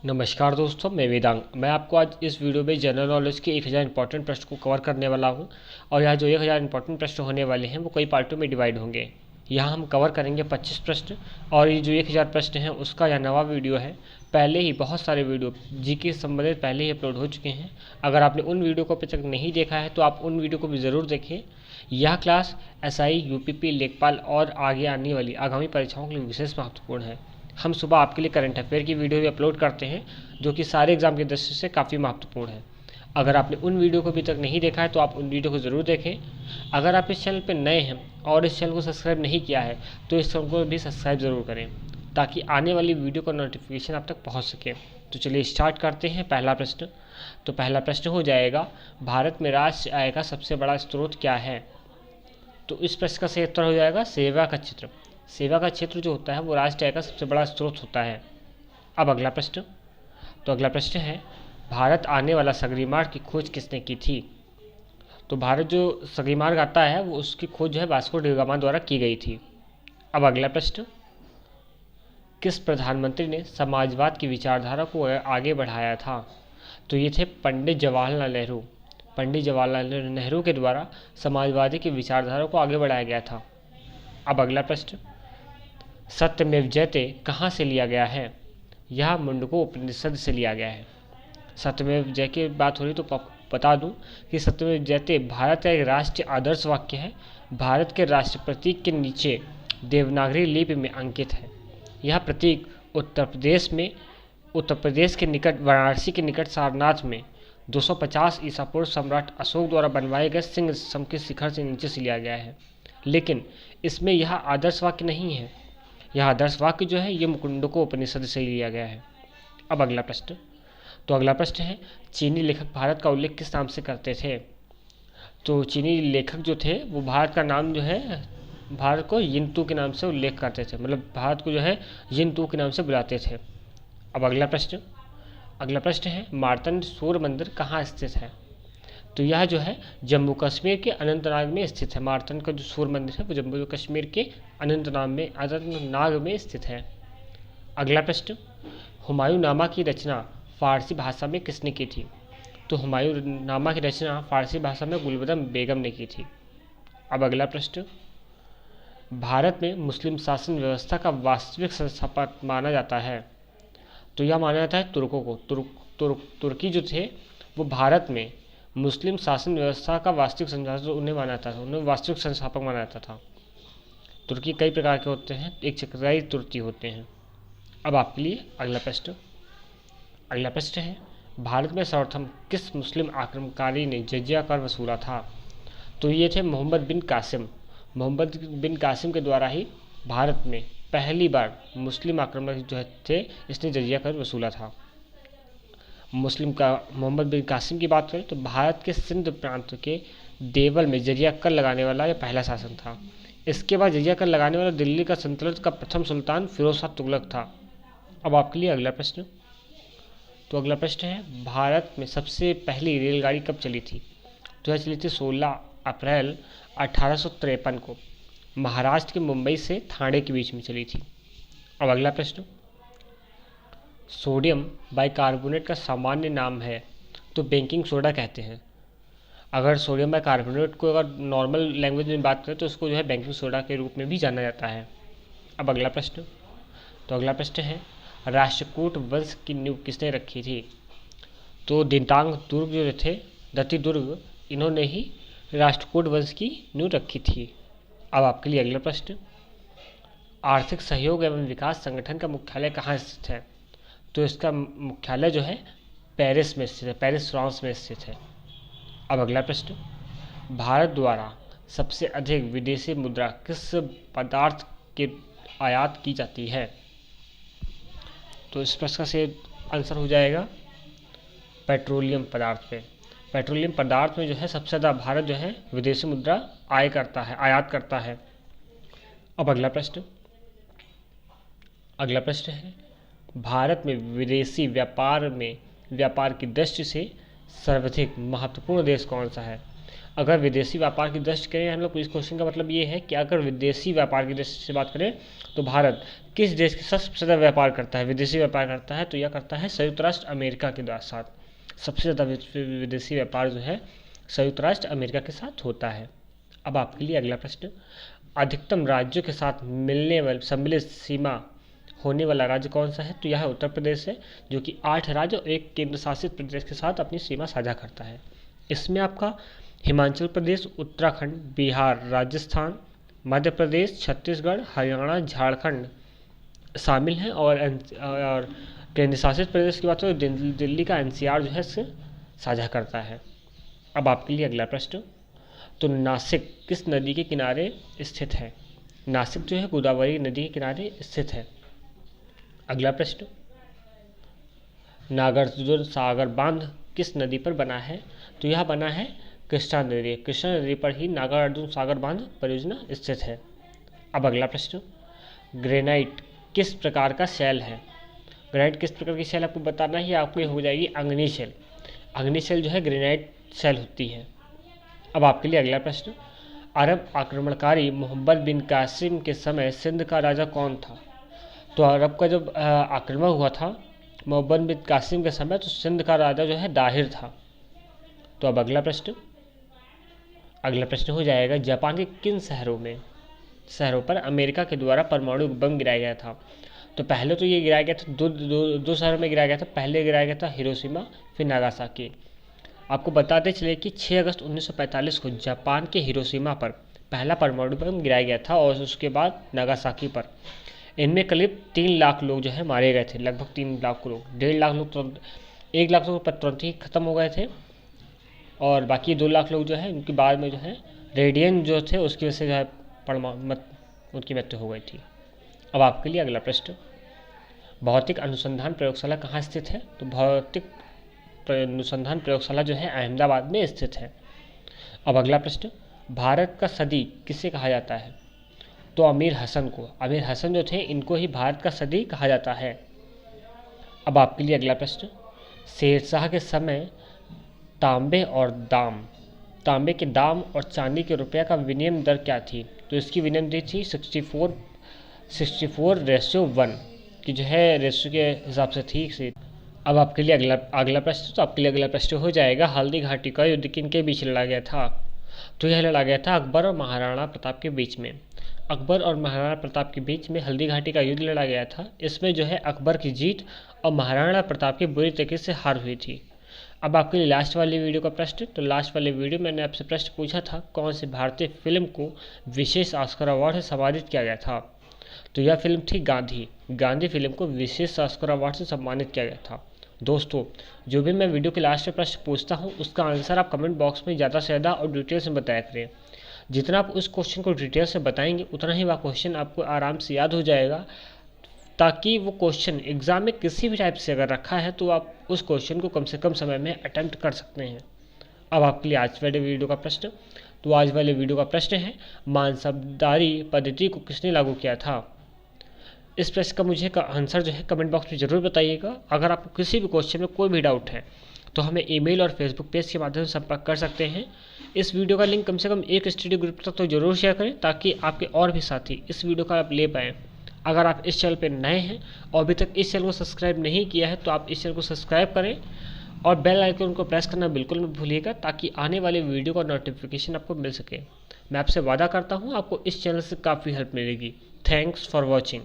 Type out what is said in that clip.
नमस्कार दोस्तों, मैं वेदांग। मैं आपको आज इस वीडियो में जनरल नॉलेज के 1000 इंपॉर्टेंट प्रश्न को कवर करने वाला हूं। और यहाँ जो 1000 इंपॉर्टेंट प्रश्न होने वाले हैं वो कई पार्टों में डिवाइड होंगे। यहाँ हम कवर करेंगे 25 प्रश्न। और ये जो 1000 प्रश्न हैं उसका यह नवा वीडियो है। पहले ही बहुत सारे वीडियो जीके से संबंधित पहले ही अपलोड हो चुके हैं। अगर आपने उन वीडियो को अभी तक नहीं देखा है तो आप उन वीडियो को भी ज़रूर देखें। यह क्लास एसआई, यूपीपी, लेखपाल और आगे आने वाली आगामी परीक्षाओं के लिए विशेष महत्वपूर्ण है। हम सुबह आपके लिए करंट अफेयर की वीडियो भी अपलोड करते हैं जो कि सारे एग्जाम की दृष्टि से काफ़ी महत्वपूर्ण है। अगर आपने उन वीडियो को अभी तक नहीं देखा है तो आप उन वीडियो को ज़रूर देखें। अगर आप इस चैनल पर नए हैं और इस चैनल को सब्सक्राइब नहीं किया है तो इस चैनल को भी सब्सक्राइब ज़रूर करें ताकि आने वाली वीडियो का नोटिफिकेशन आप तक पहुँच सके। तो चलिए स्टार्ट करते हैं। पहला प्रश्न पहला प्रश्न हो जाएगा, भारत में राष्ट्र आय का सबसे बड़ा स्रोत क्या है? तो इस प्रश्न का सही उत्तर हो जाएगा सेवा का क्षेत्र। सेवा का क्षेत्र जो होता है वो राष्ट्र आय का सबसे बड़ा स्रोत होता है। अब अगला प्रश्न अगला प्रश्न है, भारत आने वाला सगरी मार्ग की खोज किसने की थी? तो भारत जो सगरी मार्ग आता है वो उसकी खोज जो है वास्को डी गामा द्वारा की गई थी। अब अगला प्रश्न, किस प्रधानमंत्री ने समाजवाद की विचारधारा को आगे बढ़ाया था? तो ये थे पंडित जवाहरलाल नेहरू। पंडित जवाहरलाल नेहरू के द्वारा समाजवादी की विचारधारा को आगे बढ़ाया गया था। अब अगला प्रश्न, सत्यमेव जयते कहाँ से लिया गया है? यह मुंडको उपनिषद से लिया गया है। सत्यमेव जय की बात हो रही तो बता दूं कि सत्यमेव जयते भारत का एक राष्ट्रीय आदर्श वाक्य है। भारत के राष्ट्र प्रतीक के नीचे देवनागरी लिपि में अंकित है। यह प्रतीक उत्तर प्रदेश के निकट वाराणसी के निकट सारनाथ में 250 ईसा पूर्व सम्राट अशोक द्वारा बनवाए गए सिंह स्तंभ के शिखर से नीचे से लिया गया है। लेकिन इसमें यह आदर्श वाक्य नहीं है। यह आदर्श वाक्य जो है ये मुकुंडको उपनिषद से लिया गया है। अब अगला प्रश्न अगला प्रश्न है, चीनी लेखक भारत का उल्लेख किस नाम से करते थे? तो चीनी लेखक जो थे वो भारत का नाम जो है भारत को यिंतू के नाम से उल्लेख करते थे, मतलब भारत को जो है यिंतू के नाम से बुलाते थे। अब अगला प्रश्न है, मार्तंड सूर्य मंदिर कहाँ स्थित है? तो यह जो है जम्मू कश्मीर के अनंतनाग में स्थित है। मार्तंड का जो सूर्य मंदिर है वो जम्मू कश्मीर के अनंतनाग में स्थित है। अगला प्रश्न, हुमायूं नामा की रचना फारसी भाषा में किसने की थी? तो हुमायूं नामा की रचना फारसी भाषा में गुलबदन बेगम ने की थी। अब अगला प्रश्न, भारत में मुस्लिम शासन व्यवस्था का वास्तविक संस्थापक माना जाता है? तो यह माना जाता है तुर्कों को। तुर्की जो थे वो भारत में मुस्लिम शासन व्यवस्था का वास्तविक संस्थापक उन्हें माना था, उन्हें वास्तविक संस्थापक माना जाता था। तुर्की कई प्रकार के होते हैं, एक चक्राई तुर्की होते हैं। अब आपके लिए अगला प्रश्न है, भारत में सर्वप्रथम किस मुस्लिम आक्रमणकारी ने जजिया कर वसूला था? तो ये थे मोहम्मद बिन कासिम के द्वारा ही भारत में पहली बार मुस्लिम आक्रमण जो थे इसने जजिया कर वसूला था। मोहम्मद बिन कासिम की बात करें तो भारत के सिंध प्रांत के देवल में जजिया कर लगाने वाला यह पहला शासन था। इसके बाद जजिया कर लगाने वाला दिल्ली का सल्तनत का प्रथम सुल्तान फिरोज शाह तुगलक था। अब आपके लिए अगला प्रश्न है, भारत में सबसे पहली रेलगाड़ी कब चली थी? तो यह चली थी 16 अप्रैल 1853 को महाराष्ट्र के मुंबई से ठाणे के बीच में चली थी। अब अगला प्रश्न, सोडियम बाइकार्बोनेट का सामान्य नाम है तो बेकिंग सोडा कहते हैं। अगर सोडियम बाइकार्बोनेट को अगर नॉर्मल लैंग्वेज में बात करें तो उसको जो है बेकिंग सोडा के रूप में भी जाना जाता है। अब अगला प्रश्न है, राष्ट्रकूट वंश की नींव किसने रखी थी? तो दिंतांग दुर्ग जो थे दत्ती दुर्ग, इन्होंने ही राष्ट्रकूट वंश की नींव रखी थी। अब आपके लिए अगला प्रश्न, आर्थिक सहयोग एवं विकास संगठन का मुख्यालय कहाँ स्थित है? तो इसका मुख्यालय जो है पेरिस में स्थित है, पेरिस फ्रांस में स्थित है। अब अगला प्रश्न, भारत द्वारा सबसे अधिक विदेशी मुद्रा किस पदार्थ के आयात की जाती है? तो इस प्रश्न का सही आंसर हो जाएगा पेट्रोलियम पदार्थ पे। पेट्रोलियम पदार्थ में जो है सबसे ज़्यादा भारत जो है विदेशी मुद्रा आयात करता है। अब अगला प्रश्न है, भारत में विदेशी व्यापार की दृष्टि से सर्वाधिक महत्वपूर्ण देश कौन सा है? अगर विदेशी व्यापार की दृष्टि करें हम लोग, इस क्वेश्चन का मतलब ये है कि अगर विदेशी व्यापार की दृष्टि से बात करें तो भारत किस देश के साथ सबसे ज़्यादा व्यापार करता है, विदेशी व्यापार करता है, तो यह करता है संयुक्त राष्ट्र अमेरिका के साथ। सबसे ज़्यादा विदेशी व्यापार जो है संयुक्त राष्ट्र अमेरिका के साथ होता है। अब आपके लिए अगला प्रश्न, अधिकतम राज्यों के साथ मिलने वाले सम्मिलित सीमा होने वाला राज्य कौन सा है, तो यह उत्तर प्रदेश है, जो कि 8 राज्य और एक केंद्र शासित प्रदेश के साथ अपनी सीमा साझा करता है। इसमें आपका हिमाचल प्रदेश, उत्तराखंड, बिहार, राजस्थान, मध्य प्रदेश, छत्तीसगढ़, हरियाणा, झारखंड शामिल हैं। और केंद्र शासित प्रदेश की बात करें तो दिल्ली का NCR जो है इससे साझा करता है। अब आपके लिए अगला प्रश्न, तो नासिक किस नदी के किनारे स्थित है? नासिक जो है गोदावरी नदी के किनारे स्थित है। अगला प्रश्न, नागार्जुन सागर बांध किस नदी पर बना है? तो यह बना है कृष्णा नदी। कृष्णा नदी पर ही नागार्जुन सागर बांध परियोजना स्थित है। अब अगला प्रश्न, ग्रेनाइट किस प्रकार का शैल है? ग्रेनाइट किस प्रकार की शैल आपको बताना है, आपको ये हो जाएगी अग्नि शैल। अग्नि शैल जो है ग्रेनाइट शैल होती है। अब आपके लिए अगला प्रश्न, अरब आक्रमणकारी मोहम्मद बिन कासिम के समय सिंध का राजा कौन था? तो अरब का जब आक्रमण हुआ था मोहम्मद बिन कासिम के समय, तो सिंध का राजा जो है दाहिर था। तो अब अगला प्रश्न हो जाएगा, जापान के किन शहरों पर अमेरिका के द्वारा परमाणु बम गिराया गया था? तो पहले तो ये गिराया गया था दो शहरों में गिराया गया था। पहले गिराया गया था हिरोशिमा, फिर नागासाकी। आपको बताते चले कि 6 अगस्त 1945 को जापान के हिरोशिमा पर पहला परमाणु बम गिराया गया था और उसके बाद नागासाकी पर। इनमें करीब 3 लाख लोग जो है मारे गए थे, लगभग 3 लाख लोग। 1.5 लाख लोग तो 1 लाख लोग तुरंत ही खत्म हो गए थे और बाकी 2 लाख लोग जो है उनके बाद में जो है रेडियन जो थे उसकी वजह से जो है उनकी मृत्यु हो गई थी। अब आपके लिए अगला प्रश्न, भौतिक अनुसंधान प्रयोगशाला कहाँ स्थित है? तो भौतिक अनुसंधान प्रयोगशाला जो है अहमदाबाद में स्थित है। अब अगला प्रश्न, भारत का सदी किसे कहा जाता है? तो अमीर हसन को। अमीर हसन जो थे इनको ही भारत का सदी कहा जाता है। अब आपके लिए अगला प्रश्न, शेरशाह के समय तांबे के दाम और चांदी के रुपये का विनिमय दर क्या थी? तो इसकी विनिमय दर थी 64:1 की जो है रेशो के हिसाब से थी। अब आपके लिए अगला प्रश्न, तो आपके लिए अगला प्रश्न हो जाएगा, हल्दी घाटी का युद्ध किन के बीच लड़ा गया था? तो यह लड़ा गया था अकबर और महाराणा प्रताप के बीच में। अकबर और महाराणा प्रताप के बीच में हल्दी घाटी का युद्ध लड़ा गया था। इसमें जो है अकबर की जीत और महाराणा प्रताप की बुरी तरीके से हार हुई थी। अब आपके लिए लास्ट वाली वीडियो का प्रश्न, तो लास्ट वाले वीडियो मैंने आपसे प्रश्न पूछा था, कौन सी भारतीय फिल्म को विशेष ऑस्कर अवार्ड से सम्मानित किया गया था? तो यह फिल्म थी गांधी फिल्म को विशेष ऑस्कर अवार्ड से सम्मानित किया गया था। दोस्तों, जो भी मैं वीडियो के लास्ट में प्रश्न पूछता हूँ उसका आंसर आप कमेंट बॉक्स में ज़्यादा से ज़्यादा और डिटेल से बताया करें। जितना आप उस क्वेश्चन को डिटेल से बताएंगे उतना ही वह क्वेश्चन आपको आराम से याद हो जाएगा, ताकि वो क्वेश्चन एग्जाम में किसी भी टाइप से अगर रखा है तो आप उस क्वेश्चन को कम से कम समय में अटेम्प्ट कर सकते हैं। अब आपके लिए आज वाले वीडियो का प्रश्न, तो आज वाले वीडियो का प्रश्न है, मानसबदारी पद्धति को किसने लागू किया था? इस प्रश्न का मुझे आंसर जो है कमेंट बॉक्स में ज़रूर बताइएगा। अगर आपको किसी भी क्वेश्चन में कोई भी डाउट है तो हमें ईमेल और फेसबुक पेज के माध्यम से संपर्क कर सकते हैं। इस वीडियो का लिंक कम से कम एक स्टडी ग्रुप तक तो ज़रूर शेयर करें, ताकि आपके और भी साथी इस वीडियो का आप ले पाएँ। अगर आप इस चैनल पर नए हैं और अभी तक इस चैनल को सब्सक्राइब नहीं किया है तो आप इस चैनल को सब्सक्राइब करें और बेल आइकन को प्रेस करना बिल्कुल मत भूलिएगा, ताकि आने वाले वीडियो का नोटिफिकेशन आपको मिल सके। मैं आपसे वादा करता हूँ आपको इस चैनल से काफ़ी हेल्प मिलेगी। Thanks for watching.